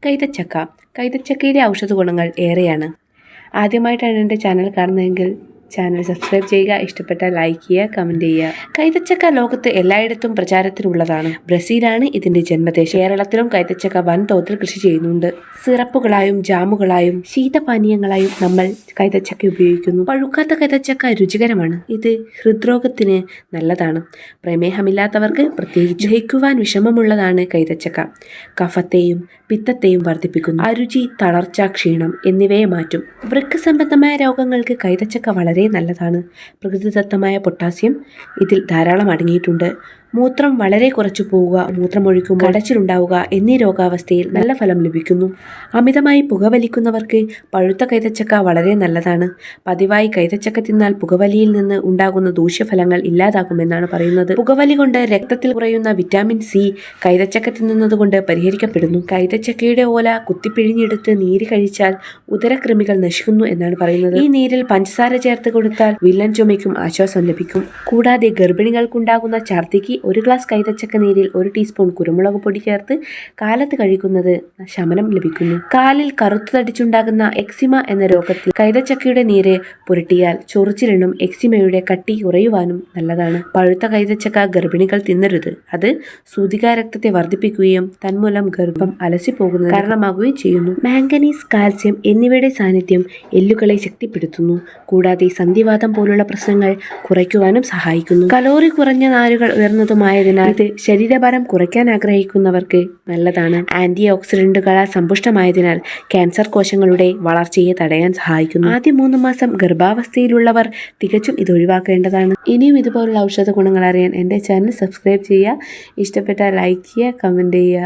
കൈതച്ചക്കയുടെ ഔഷധ ഗുണങ്ങൾ ഏറെയാണ്. ആദ്യമായിട്ടാണ് എൻ്റെ ചാനൽ കാണുന്നതെങ്കിൽ ചാനൽ സബ്സ്ക്രൈബ് ചെയ്യുക, ഇഷ്ടപ്പെട്ടാൽ ലൈക്ക് ചെയ്യുക, കമൻറ്റ് ചെയ്യുക. കൈതച്ചക്ക ലോകത്ത് എല്ലായിടത്തും പ്രചാരത്തിലുള്ളതാണ്. ബ്രസീലാണ് ഇതിൻ്റെ ജന്മദേശം. കേരളത്തിലും കൈതച്ചക്ക വൻതോതിൽ കൃഷി ചെയ്യുന്നുണ്ട്. സിറപ്പുകളായും ജാമുകളായും ശീതപാനീയങ്ങളായും നമ്മൾ കൈതച്ചക്ക ഉപയോഗിക്കുന്നു. പഴുക്കാത്ത കൈതച്ചക്ക രുചികരമാണ്. ഇത് ഹൃദ്രോഗത്തിന് നല്ലതാണ്. പ്രമേഹമില്ലാത്തവർക്ക് പ്രത്യേകിച്ച് ദഹിക്കുവാൻ വിഷമമുള്ളതാണ് കൈതച്ചക്ക. കഫത്തെയും പിത്തത്തെയും വർദ്ധിപ്പിക്കുന്നു. അരുചി, തളർച്ച, ക്ഷീണം എന്നിവയെ മാറ്റും. വൃക്ക സംബന്ധമായ രോഗങ്ങൾക്ക് കൈതച്ചക്ക വളരെ നല്ലതാണ്. പ്രകൃതിദത്തമായ പൊട്ടാസ്യം ഇതിൽ ധാരാളം അടങ്ങിയിട്ടുണ്ട്. മൂത്രം വളരെ കുറച്ചു പോവുക, മൂത്രമൊഴിക്കും, കടച്ചിലുണ്ടാവുക എന്നീ രോഗാവസ്ഥയിൽ നല്ല ഫലം ലഭിക്കുന്നു. അമിതമായി പുകവലിക്കുന്നവർക്ക് പഴുത്ത കൈതച്ചക്ക വളരെ നല്ലതാണ്. പതിവായി കൈതച്ചക്ക തിന്നാൽ പുകവലിയിൽ നിന്ന് ഉണ്ടാകുന്ന ദൂഷ്യഫലങ്ങൾ ഇല്ലാതാകുമെന്നാണ് പറയുന്നത്. പുകവലി കൊണ്ട് രക്തത്തിൽ കുറയുന്ന വിറ്റാമിൻ സി കൈതച്ചക്ക തിന്നുന്നത് കൊണ്ട് പരിഹരിക്കപ്പെടുന്നു. കൈതച്ചക്കയുടെ ഓല കുത്തിപ്പിഴിഞ്ഞെടുത്ത് നീര് കഴിച്ചാൽ ഉദരകൃമികൾ നശിക്കുന്നു എന്നാണ് പറയുന്നത്. ഈ നീരിൽ പഞ്ചസാര ചേർത്ത് കൊടുത്താൽ വില്ലൻ ചുമയ്ക്കും ആശ്വാസം ലഭിക്കും. കൂടാതെ ഗർഭിണികൾക്കുണ്ടാകുന്ന ഛർദിക്ക് 1 ഗ്ലാസ് കൈതച്ചക്ക നീരിൽ 1 ടീസ്പൂൺ കുരുമുളക് പൊടി ചേർത്ത് കാലത്ത് കഴിക്കുന്നത് ശമനം ലഭിക്കുന്നു. കാലിൽ കറുത്തു തടിച്ചുണ്ടാകുന്ന എക്സിമ എന്ന രോഗത്തിൽ കൈതച്ചക്കയുടെ നീര് പുരട്ടിയാൽ ചൊറിച്ചിലിനും എക്സിമയുടെ കട്ടി കുറയുവാനും നല്ലതാണ്. പഴുത്ത കൈതച്ചക്ക ഗർഭിണികൾ തിന്നരുത്. അത് സൂതികാരക്തത്തെ വർദ്ധിപ്പിക്കുകയും തന്മൂലം ഗർഭം അലസിപ്പോകുന്നത് കാരണമാകുകയും ചെയ്യുന്നു. മാംഗനീസ്, കാൽസ്യം എന്നിവയുടെ സാന്നിധ്യം എല്ലുകളെ ശക്തിപ്പെടുത്തുന്നു. കൂടാതെ സന്ധിവാതം പോലുള്ള പ്രശ്നങ്ങൾ കുറയ്ക്കുവാനും സഹായിക്കുന്നു. കലോറി കുറഞ്ഞ നാരുകൾ ഉയർന്നതുമായതിനാൽ ഇത് ശരീരഭാരം കുറയ്ക്കാൻ ആഗ്രഹിക്കുന്നവർക്ക് നല്ലതാണ്. ആന്റി ഓക്സിഡന്റുകളാൽ സമ്പുഷ്ടമായതിനാൽ ക്യാൻസർ കോശങ്ങളുടെ വളർച്ചയെ തടയാൻ സഹായിക്കുന്നു. ആദ്യ 3 മാസം ഗർഭാവസ്ഥയിലുള്ളവർ തികച്ചും ഇത് ഒഴിവാക്കേണ്ടതാണ്. ഇനിയും ഇതുപോലുള്ള ഔഷധ ഗുണങ്ങൾ അറിയാൻ എൻ്റെ ചാനൽ സബ്സ്ക്രൈബ് ചെയ്യുക, ഇഷ്ടപ്പെട്ടാൽ ലൈക്ക് ചെയ്യുക, കമൻറ്റ് ചെയ്യുക.